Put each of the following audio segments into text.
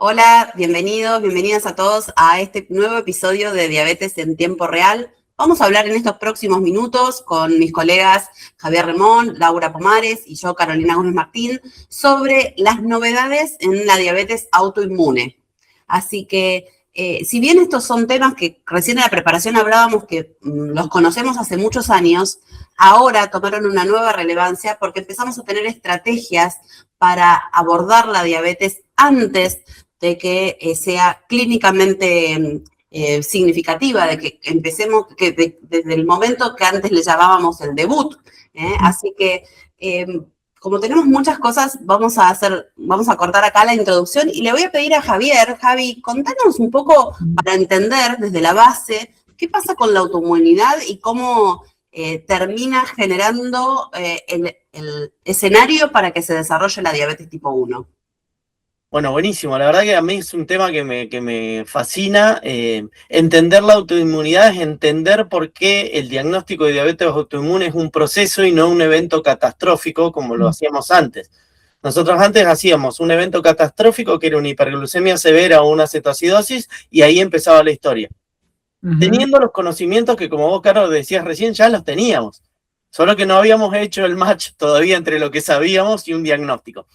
Hola, bienvenidos, bienvenidas a todos a este nuevo episodio de Diabetes en Tiempo Real. Vamos a hablar en estos próximos minutos con mis colegas Javier Remón, Laura Pomares y yo, Carolina Gómez Martín, sobre las novedades en la diabetes autoinmune. Así que, si bien estos son temas que recién en la preparación hablábamos que los conocemos hace muchos años, ahora tomaron una nueva relevancia porque empezamos a tener estrategias para abordar la diabetes antes de que sea clínicamente significativa, de que empecemos, desde el momento que antes le llamábamos el debut. Así que, como tenemos muchas cosas, vamos a cortar acá la introducción y le voy a pedir a Javier, Javi, contanos un poco para entender desde la base qué pasa con la autoinmunidad y cómo termina generando el escenario para que se desarrolle la diabetes tipo 1. Bueno, buenísimo. La verdad que a mí es un tema que me fascina. Entender la autoinmunidad es entender por qué el diagnóstico de diabetes autoinmune es un proceso y no un evento catastrófico como lo hacíamos antes. Nosotros antes hacíamos un evento catastrófico que era una hiperglucemia severa o una cetoacidosis y ahí empezaba la historia. Teniendo los conocimientos que, como vos, Caro, decías recién, ya los teníamos. Solo que no habíamos hecho el match todavía entre lo que sabíamos y un diagnóstico.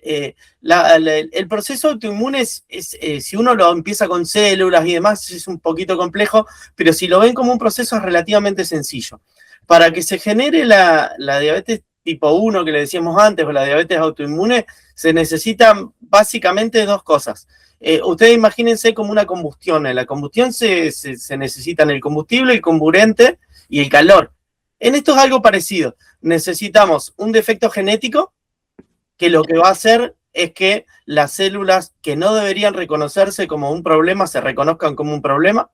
El proceso autoinmune si uno lo empieza con células y demás, es un poquito complejo, pero si lo ven como un proceso es relativamente sencillo. Para que se genere la diabetes tipo 1 que le decíamos antes, o la diabetes autoinmune, se necesitan básicamente dos cosas. Ustedes imagínense como una combustión. En la combustión se necesitan el combustible, el comburente y el calor. En esto es algo parecido. Necesitamos un defecto genético que lo que va a hacer es que las células que no deberían reconocerse como un problema se reconozcan como un problema.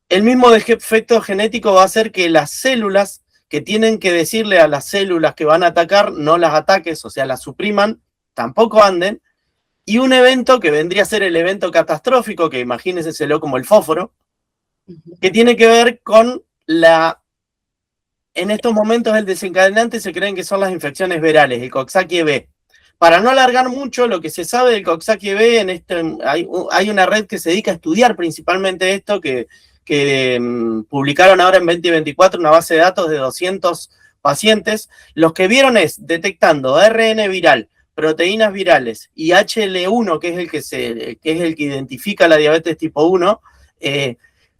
El mismo defecto genético va a hacer que las células que tienen que decirle a las células que van a atacar no las ataques, o sea, las supriman, tampoco anden. Y un evento que vendría a ser el evento catastrófico, que imagínenselo como el fósforo, que tiene que ver con en estos momentos el desencadenante se creen que son las infecciones virales, el Coxsackie-B. Para no alargar mucho, lo que se sabe del Coxsackie-B, hay una red que se dedica a estudiar principalmente esto, que publicaron ahora en 2024 una base de datos de 200 pacientes. Los que vieron es detectando ARN viral, proteínas virales y HL1, que es el que identifica la diabetes tipo 1,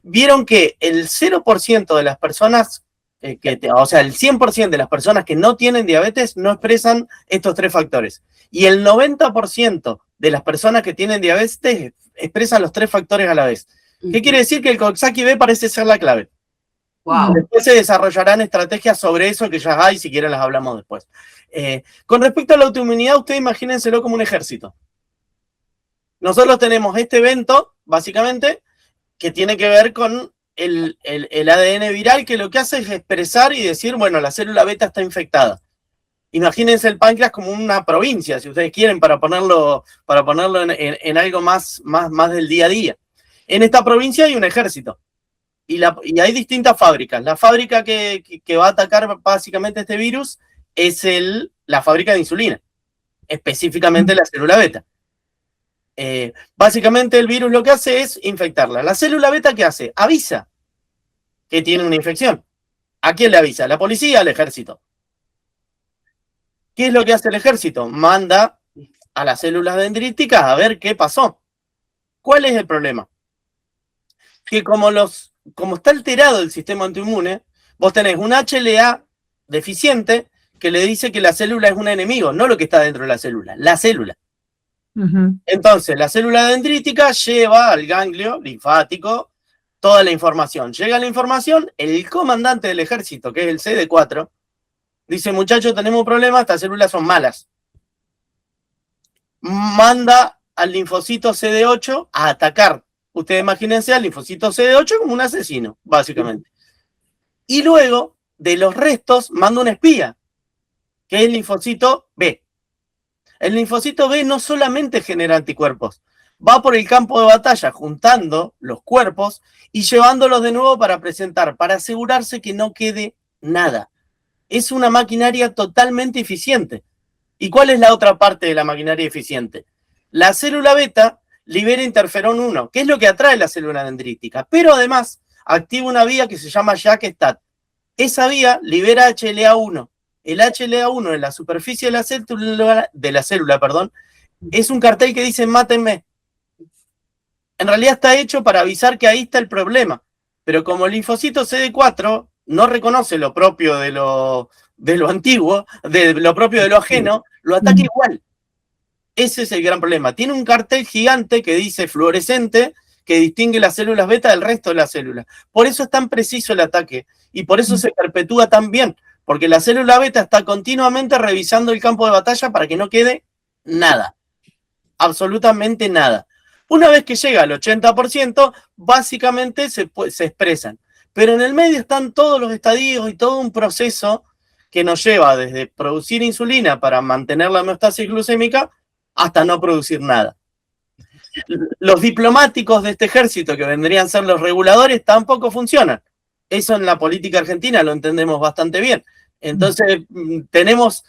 vieron que el 0% de las personas, o sea, el 100% de las personas que no tienen diabetes no expresan estos tres factores. Y el 90% de las personas que tienen diabetes expresan los tres factores a la vez. ¿Qué quiere decir? Que el Coxsackie-B parece ser la clave. Wow. Después se desarrollarán estrategias sobre eso que ya hay, si quieren las hablamos después. Con respecto a la autoinmunidad, ustedes imagínenselo como un ejército. Nosotros tenemos este evento, básicamente, que tiene que ver con el ADN viral, que lo que hace es expresar y decir, bueno, la célula beta está infectada. Imagínense el páncreas como una provincia, si ustedes quieren, para ponerlo en algo más del día a día. En esta provincia hay un ejército y hay distintas fábricas. La fábrica que va a atacar básicamente este virus es la fábrica de insulina, específicamente la célula beta. Básicamente el virus lo que hace es infectarla. La célula beta, ¿qué hace? Avisa que tiene una infección. ¿A quién le avisa? ¿A la policía? ¿Al ejército? ¿Qué es lo que hace el ejército? Manda a las células dendríticas a ver qué pasó. ¿Cuál es el problema? Que como está alterado el sistema autoinmune, vos tenés un HLA deficiente que le dice que la célula es un enemigo, no lo que está dentro de la célula, la célula. Entonces, la célula dendrítica lleva al ganglio linfático toda la información. Llega la información, el comandante del ejército, que es el CD4, dice, muchachos, tenemos un problema, estas células son malas. Manda al linfocito CD8 a atacar. Ustedes imagínense al linfocito CD8 como un asesino, básicamente. Y luego, de los restos, manda un espía, que es el linfocito B. El linfocito B no solamente genera anticuerpos, va por el campo de batalla juntando los cuerpos y llevándolos de nuevo para presentar, para asegurarse que no quede nada. Es una maquinaria totalmente eficiente. ¿Y cuál es la otra parte de la maquinaria eficiente? La célula beta libera interferón 1, que es lo que atrae la célula dendrítica, pero además activa una vía que se llama JAK-STAT. Esa vía libera HLA1. El HLA1 en la superficie de la célula, es un cartel que dice mátenme. En realidad está hecho para avisar que ahí está el problema, pero como el linfocito CD4 no reconoce lo propio de lo antiguo, de lo propio de lo ajeno, lo ataca igual. Ese es el gran problema. Tiene un cartel gigante que dice fluorescente, que distingue las células beta del resto de las células. Por eso es tan preciso el ataque, y por eso se perpetúa tan bien, porque la célula beta está continuamente revisando el campo de batalla para que no quede nada, absolutamente nada. Una vez que llega al 80%, básicamente se expresan. Pero en el medio están todos los estadios y todo un proceso que nos lleva desde producir insulina para mantener la homeostasis glucémica hasta no producir nada. Los diplomáticos de este ejército, que vendrían a ser los reguladores, tampoco funcionan. Eso en la política argentina lo entendemos bastante bien. Entonces, tenemos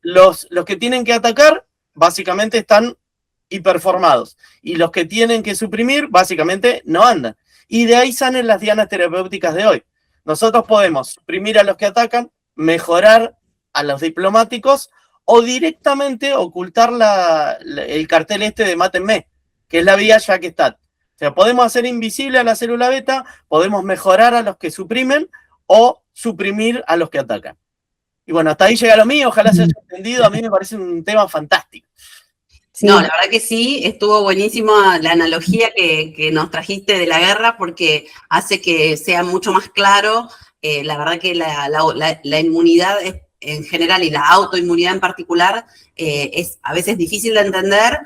los que tienen que atacar, básicamente están hiperformados. Y los que tienen que suprimir, básicamente no andan. Y de ahí salen las dianas terapéuticas de hoy. Nosotros podemos suprimir a los que atacan, mejorar a los diplomáticos o directamente ocultar el cartel de mátenme, que es la vía JAK-STAT. O sea, podemos hacer invisible a la célula beta, podemos mejorar a los que suprimen o suprimir a los que atacan. Y bueno, hasta ahí llega lo mío, ojalá se haya entendido, a mí me parece un tema fantástico. Sí. No, la verdad que sí, estuvo buenísima la analogía que nos trajiste de la guerra, porque hace que sea mucho más claro. La verdad que la inmunidad en general y la autoinmunidad en particular es a veces difícil de entender,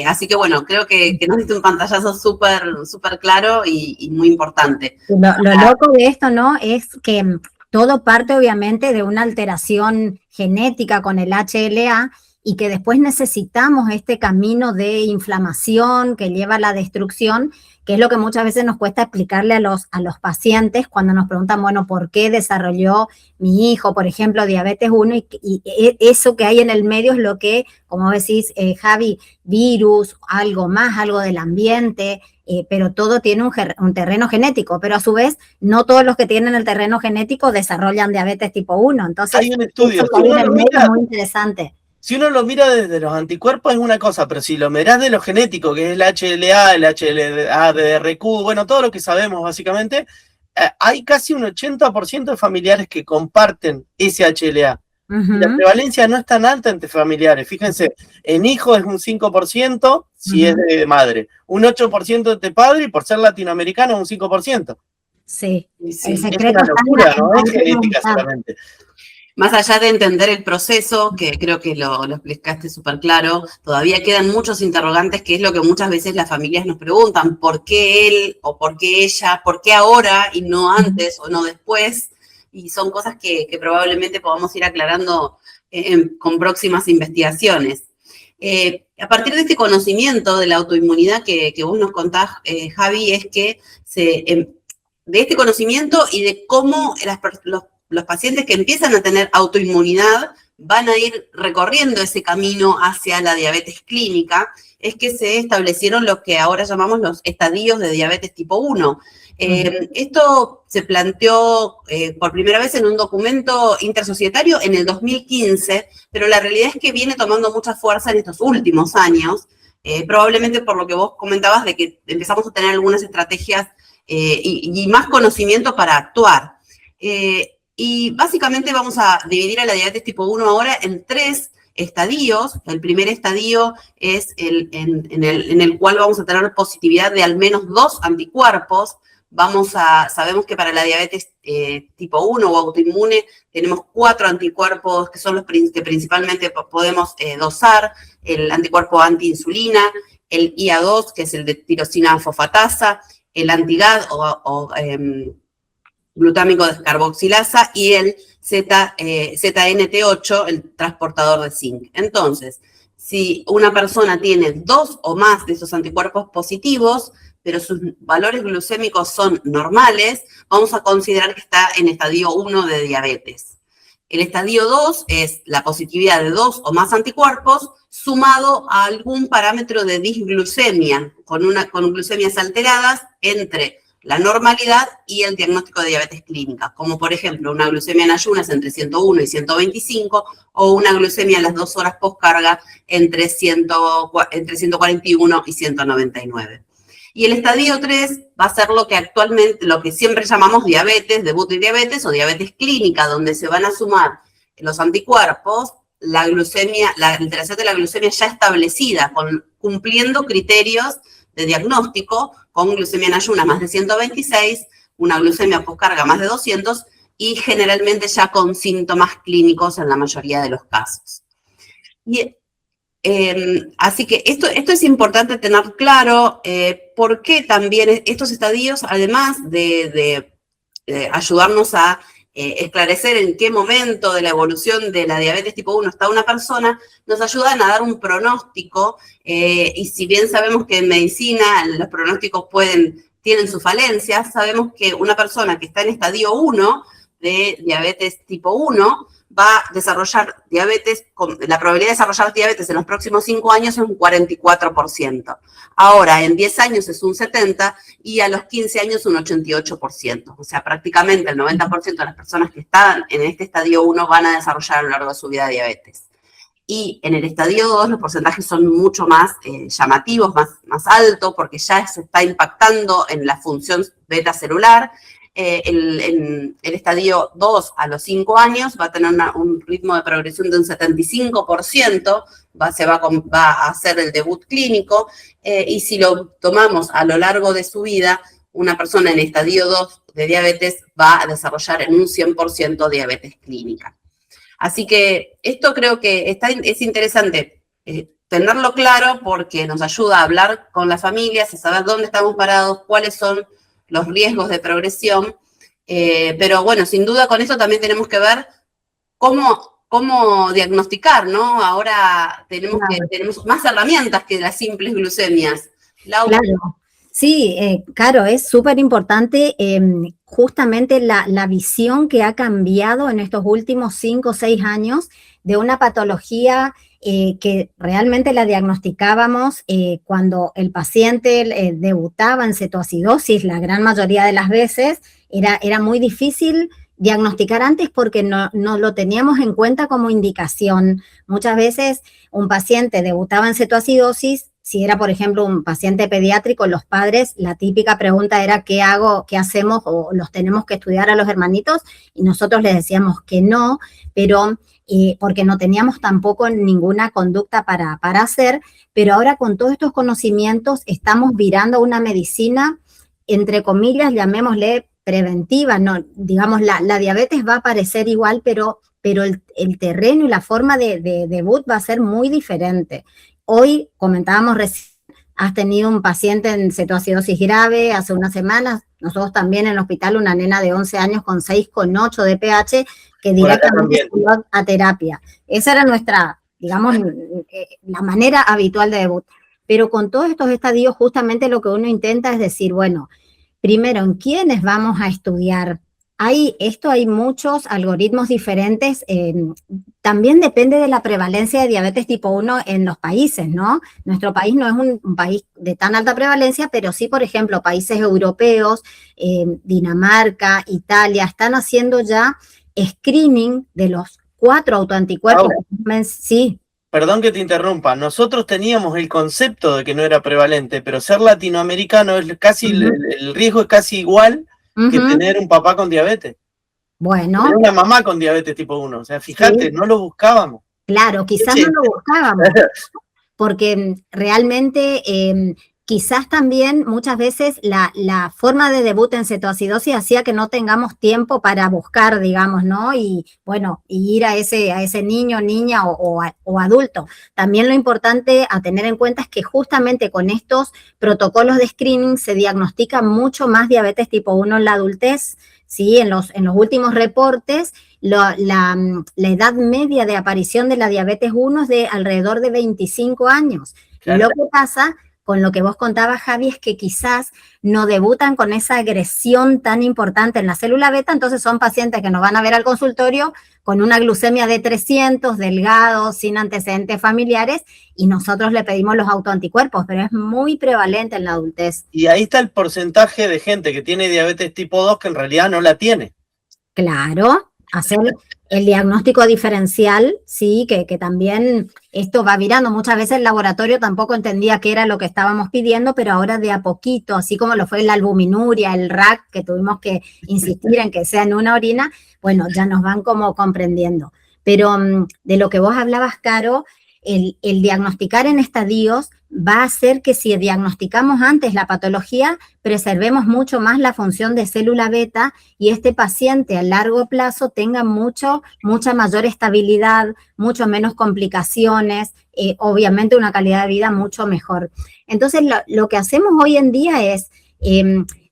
así que bueno, creo que nos diste un pantallazo súper claro y muy importante. Lo loco de esto, ¿no?, es que todo parte obviamente de una alteración genética con el HLA, y que después necesitamos este camino de inflamación que lleva a la destrucción, que es lo que muchas veces nos cuesta explicarle a los pacientes cuando nos preguntan, bueno, ¿por qué desarrolló mi hijo, por ejemplo, diabetes 1? Y eso que hay en el medio es lo que, como decís, Javi, virus, algo más, algo del ambiente, pero todo tiene un terreno genético, pero a su vez no todos los que tienen el terreno genético desarrollan diabetes tipo 1. Entonces, hay un estudio, eso que hay en el medio es muy interesante. Si uno lo mira desde los anticuerpos es una cosa, pero si lo mirás de lo genético, que es el HLA, el HLA-DRQ, bueno, todo lo que sabemos básicamente, hay casi un 80% de familiares que comparten ese HLA. La prevalencia no es tan alta entre familiares. Fíjense, en hijos es un 5% si es de madre, un 8% de padre, y por ser latinoamericano un 5%. Sí, el secreto es una locura, no es genética solamente. Más allá de entender el proceso, que creo que lo explicaste súper claro, todavía quedan muchos interrogantes, que es lo que muchas veces las familias nos preguntan: ¿por qué él o por qué ella? ¿Por qué ahora y no antes o no después? Y son cosas que probablemente podamos ir aclarando con próximas investigaciones. A partir de este conocimiento de la autoinmunidad que vos nos contás, Javi, es que de este conocimiento y de cómo los pacientes que empiezan a tener autoinmunidad van a ir recorriendo ese camino hacia la diabetes clínica, es que se establecieron lo que ahora llamamos los estadios de diabetes tipo 1. Esto se planteó por primera vez en un documento intersocietario en el 2015, pero la realidad es que viene tomando mucha fuerza en estos últimos años, probablemente por lo que vos comentabas de que empezamos a tener algunas estrategias y más conocimiento para actuar. Y básicamente vamos a dividir a la diabetes tipo 1 ahora en 3 estadios. El primer estadio es en el cual vamos a tener positividad de al menos 2 anticuerpos. Sabemos que para la diabetes tipo 1 o autoinmune tenemos 4 anticuerpos que son los que principalmente podemos dosar: el anticuerpo antiinsulina, el IA2, que es el de tirosina fosfatasa, el anti-GAD o glutámico descarboxilasa, y el ZNT8, el transportador de zinc. Entonces, si una persona tiene 2 o más de esos anticuerpos positivos, pero sus valores glucémicos son normales, vamos a considerar que está en estadio 1 de diabetes. El estadio 2 es la positividad de 2 o más anticuerpos sumado a algún parámetro de disglucemia, con glucemias alteradas entre la normalidad y el diagnóstico de diabetes clínica, como por ejemplo una glucemia en ayunas entre 101 y 125 o una glucemia a las 2 horas postcarga entre 141 y 199. Y el estadio 3 va a ser lo que siempre llamamos diabetes, debut de diabetes o diabetes clínica, donde se van a sumar los anticuerpos, la glucemia, la alteración de la glucemia ya establecida, cumpliendo criterios de diagnóstico, con glucemia en ayunas más de 126, una glucemia postcarga más de 200 y generalmente ya con síntomas clínicos en la mayoría de los casos. Así que esto es importante tener claro, porque también estos estadios, además de ayudarnos a esclarecer en qué momento de la evolución de la diabetes tipo 1 está una persona, nos ayudan a dar un pronóstico, y si bien sabemos que en medicina los pronósticos tienen sus falencias, sabemos que una persona que está en estadio 1 de diabetes tipo 1 va a desarrollar diabetes, la probabilidad de desarrollar diabetes en los próximos 5 años es un 44%. Ahora, en 10 años es un 70% y a los 15 años un 88%. O sea, prácticamente el 90% de las personas que están en este estadio 1 van a desarrollar a lo largo de su vida diabetes. Y en el estadio 2 los porcentajes son mucho más llamativos, más altos, porque ya se está impactando en la función beta celular. El estadio 2 a los 5 años va a tener un ritmo de progresión de un 75%, va a hacer el debut clínico, y si lo tomamos a lo largo de su vida, una persona en estadio 2 de diabetes va a desarrollar en un 100% diabetes clínica. Así que esto creo que es interesante tenerlo claro, porque nos ayuda a hablar con las familias, a saber dónde estamos parados, cuáles son los riesgos de progresión, pero bueno, sin duda con eso también tenemos que ver cómo diagnosticar, ¿no? Ahora tenemos más herramientas que las simples glucemias. Laura. Claro. Sí, Caro, es súper importante justamente la visión que ha cambiado en estos últimos 5 o 6 años de una patología que realmente la diagnosticábamos cuando el paciente debutaba en cetoacidosis. La gran mayoría de las veces era muy difícil diagnosticar antes porque no lo teníamos en cuenta como indicación. Muchas veces un paciente debutaba en cetoacidosis. Si era, por ejemplo, un paciente pediátrico, los padres, la típica pregunta era ¿qué hago, qué hacemos o los tenemos que estudiar a los hermanitos? Y nosotros les decíamos que no, pero porque no teníamos tampoco ninguna conducta para hacer, pero ahora con todos estos conocimientos estamos virando una medicina, entre comillas, llamémosle preventiva, no, digamos, la diabetes va a aparecer igual, pero el terreno y la forma de debut va a ser muy diferente. Hoy, comentábamos recién, has tenido un paciente en cetoacidosis grave hace unas semanas, nosotros también en el hospital, una nena de 11 años con 6,8 de pH, que directamente fue a terapia. Esa era nuestra, digamos, la manera habitual de debut. Pero con todos estos estadios, justamente lo que uno intenta es decir, bueno, primero, ¿en quiénes vamos a estudiar? Hay muchos algoritmos diferentes, también depende de la prevalencia de diabetes tipo 1 en los países, ¿no? Nuestro país no es un país de tan alta prevalencia, pero sí, por ejemplo, países europeos, Dinamarca, Italia, están haciendo ya screening de los 4 autoanticuerpos. Sí. Perdón que te interrumpa, nosotros teníamos el concepto de que no era prevalente, pero ser latinoamericano es casi, el riesgo es casi igual que tener un papá con diabetes. Bueno. Tener una mamá con diabetes tipo 1. O sea, fíjate, sí. No lo buscábamos. Claro, quizás no lo buscábamos. Porque realmente quizás también muchas veces la forma de debut en cetoacidosis hacía que no tengamos tiempo para buscar, digamos, ¿no? Y bueno, y ir a ese niño, niña o adulto. También lo importante a tener en cuenta es que justamente con estos protocolos de screening se diagnostica mucho más diabetes tipo 1 en la adultez, ¿sí? En los últimos reportes, la edad media de aparición de la diabetes 1 es de alrededor de 25 años. Claro. Lo que pasa con lo que vos contabas, Javi, es que quizás no debutan con esa agresión tan importante en la célula beta, entonces son pacientes que nos van a ver al consultorio con una glucemia de 300, delgados, sin antecedentes familiares, y nosotros le pedimos los autoanticuerpos, pero es muy prevalente en la adultez. Y ahí está el porcentaje de gente que tiene diabetes tipo 2 que en realidad no la tiene. Claro, hacer el diagnóstico diferencial, sí, que también esto va virando. Muchas veces el laboratorio tampoco entendía qué era lo que estábamos pidiendo, pero ahora de a poquito, así como lo fue la albuminuria, el RAC, que tuvimos que insistir en que sea en una orina, bueno, ya nos van como comprendiendo. Pero de lo que vos hablabas, Caro, el diagnosticar en estadios va a hacer que si diagnosticamos antes la patología, preservemos mucho más la función de célula beta y este paciente a largo plazo tenga mucha mayor estabilidad, mucho menos complicaciones, obviamente una calidad de vida mucho mejor. Entonces, lo que hacemos hoy en día es,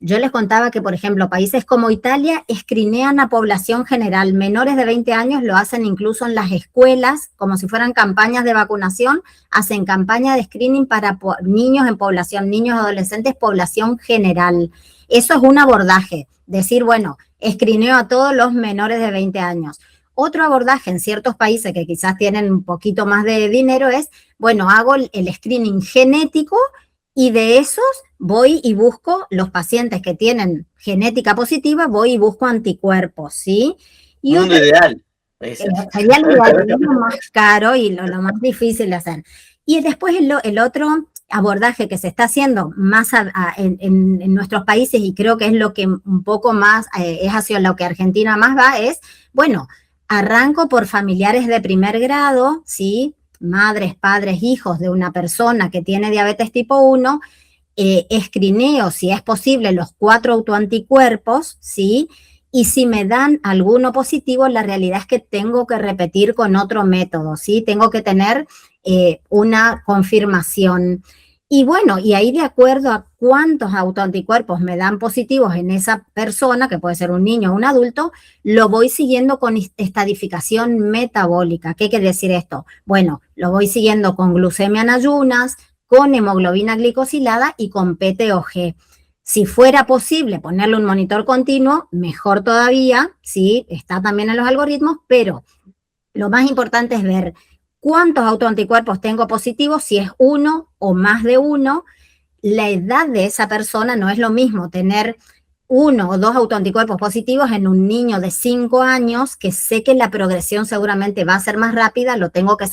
yo les contaba que, por ejemplo, países como Italia escrinean a población general, menores de 20 años lo hacen incluso en las escuelas, como si fueran campañas de vacunación, hacen campaña de screening para niños en población, niños adolescentes, población general. Eso es un abordaje, decir, bueno, escrineo a todos los menores de 20 años. Otro abordaje en ciertos países que quizás tienen un poquito más de dinero es, bueno, hago el screening genético y de esos voy y busco los pacientes que tienen genética positiva, voy y busco anticuerpos, ¿sí? Y mundo ideal. Sería lo ideal, lo más caro y lo más difícil de hacer. Y después el otro abordaje que se está haciendo más en nuestros países, y creo que es lo que un poco más es hacia lo que Argentina más va, es, bueno, arranco por familiares de primer grado, ¿sí? Madres, padres, hijos de una persona que tiene diabetes tipo 1, escrineo, si es posible, los 4 autoanticuerpos, ¿sí? Y si me dan alguno positivo, la realidad es que tengo que repetir con otro método, ¿sí? Tengo que tener una confirmación. Y bueno, y ahí de acuerdo a cuántos autoanticuerpos me dan positivos en esa persona, que puede ser un niño o un adulto, lo voy siguiendo con estadificación metabólica. ¿Qué quiere decir esto? Bueno, lo voy siguiendo con glucemia en ayunas, con hemoglobina glicosilada y con PTOG. Si fuera posible ponerle un monitor continuo, mejor todavía, sí, está también en los algoritmos, pero lo más importante es ver cuántos autoanticuerpos tengo positivos, si es uno o más de uno. La edad de esa persona no es lo mismo tener 1 o 2 autoanticuerpos positivos en un niño de 5 años, que sé que la progresión seguramente va a ser más rápida, lo tengo que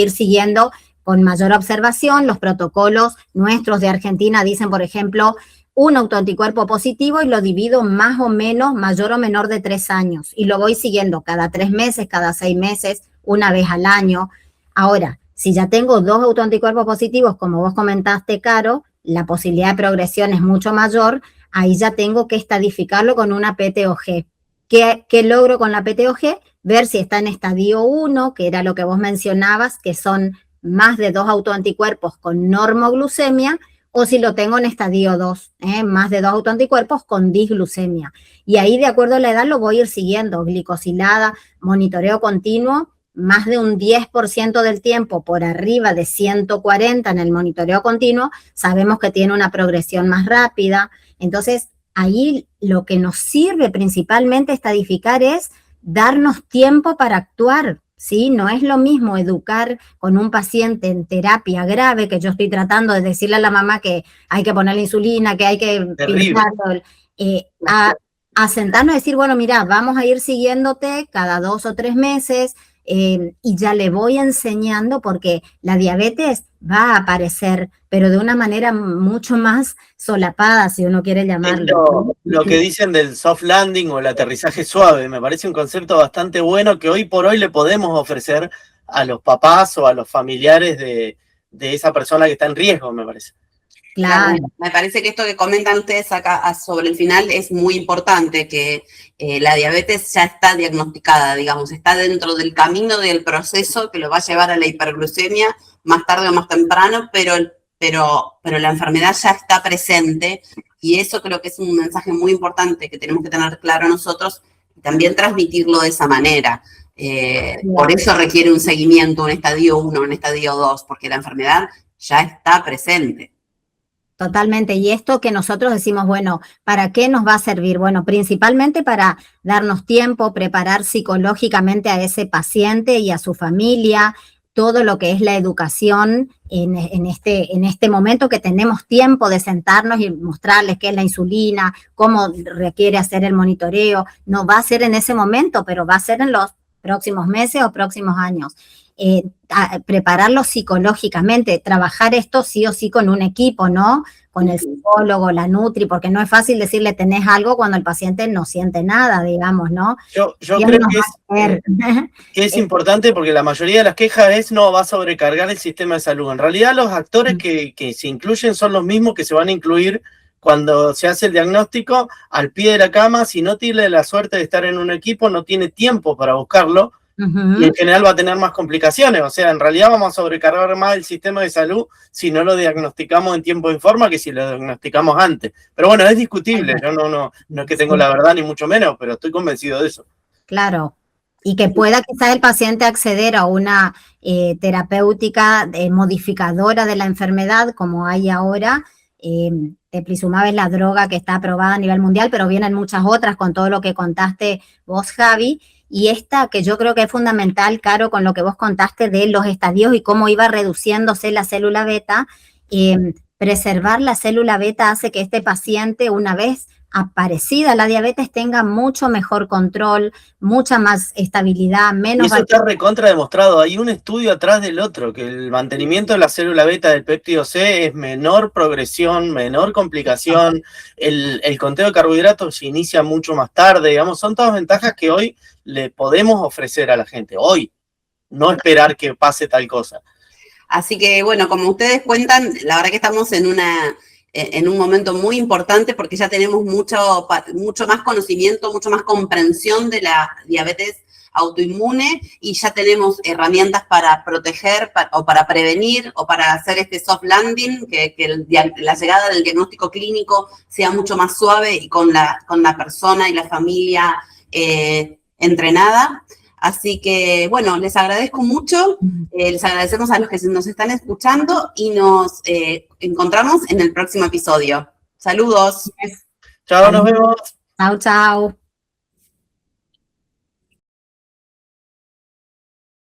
ir siguiendo con mayor observación. Los protocolos nuestros de Argentina dicen, por ejemplo, un autoanticuerpo positivo y lo divido más o menos, mayor o menor de 3 años. Y lo voy siguiendo cada 3 meses, cada 6 meses, una vez al año. Ahora, si ya tengo 2 autoanticuerpos positivos, como vos comentaste, Caro, la posibilidad de progresión es mucho mayor, ahí ya tengo que estadificarlo con una PTOG. ¿Qué logro con la PTOG? Ver si está en estadio 1, que era lo que vos mencionabas, que son más de 2 autoanticuerpos con normoglucemia, o si lo tengo en estadio 2, más de 2 autoanticuerpos con disglucemia. Y ahí, de acuerdo a la edad, lo voy a ir siguiendo, glicosilada, monitoreo continuo, más de un 10% del tiempo por arriba de 140 en el monitoreo continuo, sabemos que tiene una progresión más rápida. Entonces, ahí lo que nos sirve principalmente estadificar es darnos tiempo para actuar, ¿sí? No es lo mismo educar con un paciente en terapia grave, que yo estoy tratando de decirle a la mamá que hay que ponerle insulina, que hay que pincharlo, a sentarnos y decir, bueno, mira, vamos a ir siguiéndote cada 2 o 3 meses, y ya le voy enseñando, porque la diabetes va a aparecer, pero de una manera mucho más solapada, si uno quiere llamarlo. Lo que dicen del soft landing o el aterrizaje suave, me parece un concepto bastante bueno que hoy por hoy le podemos ofrecer a los papás o a los familiares de esa persona que está en riesgo, me parece. Claro. Me parece que esto que comentan ustedes acá sobre el final es muy importante, que la diabetes ya está diagnosticada, digamos, está dentro del camino del proceso que lo va a llevar a la hiperglucemia más tarde o más temprano, pero la enfermedad ya está presente, y eso creo que es un mensaje muy importante que tenemos que tener claro nosotros y también transmitirlo de esa manera. Por eso requiere un seguimiento, un estadio 1, un estadio 2, porque la enfermedad ya está presente. Totalmente. Y esto que nosotros decimos, bueno, ¿para qué nos va a servir? Bueno, principalmente para darnos tiempo, preparar psicológicamente a ese paciente y a su familia, todo lo que es la educación en este momento que tenemos tiempo de sentarnos y mostrarles qué es la insulina, cómo requiere hacer el monitoreo. No va a ser en ese momento, pero va a ser en los próximos meses o próximos años. Prepararlos psicológicamente, trabajar esto sí o sí con un equipo, ¿no? Con el psicólogo, la nutri, porque no es fácil decirle tenés algo cuando el paciente no siente nada, digamos, ¿no? Yo creo que es importante porque la mayoría de las quejas es no va a sobrecargar el sistema de salud. En realidad los actores que se incluyen son los mismos que se van a incluir cuando se hace el diagnóstico al pie de la cama. Si no tiene la suerte de estar en un equipo, no tiene tiempo para buscarlo. Y en general va a tener más complicaciones, o sea, en realidad vamos a sobrecargar más el sistema de salud si no lo diagnosticamos en tiempo y forma que si lo diagnosticamos antes. Pero bueno, es discutible, yo no es que tengo la verdad ni mucho menos, pero estoy convencido de eso. Claro, y que pueda quizás el paciente acceder a una terapéutica modificadora de la enfermedad como hay ahora. Teplizumab es la droga que está aprobada a nivel mundial, pero vienen muchas otras con todo lo que contaste vos, Javi. Y esta que yo creo que es fundamental, Caro, con lo que vos contaste de los estadios y cómo iba reduciéndose la célula beta, preservar la célula beta hace que este paciente, una vez aparecida la diabetes, tenga mucho mejor control, mucha más estabilidad, menos... Y eso está recontra demostrado, hay un estudio atrás del otro, que el mantenimiento de la célula beta del péptido C es menor progresión, menor complicación, el conteo de carbohidratos se inicia mucho más tarde, digamos, son todas ventajas que hoy le podemos ofrecer a la gente, hoy, no esperar que pase tal cosa. Así que, bueno, como ustedes cuentan, la verdad que estamos en un momento muy importante porque ya tenemos mucho más conocimiento, mucho más comprensión de la diabetes autoinmune y ya tenemos herramientas para proteger o para prevenir o para hacer este soft landing, que la llegada del diagnóstico clínico sea mucho más suave y con la persona y la familia entrenada. Así que, bueno, les agradezco mucho, les agradecemos a los que nos están escuchando y nos encontramos en el próximo episodio. Saludos. Chao, nos vemos. Chao, chao.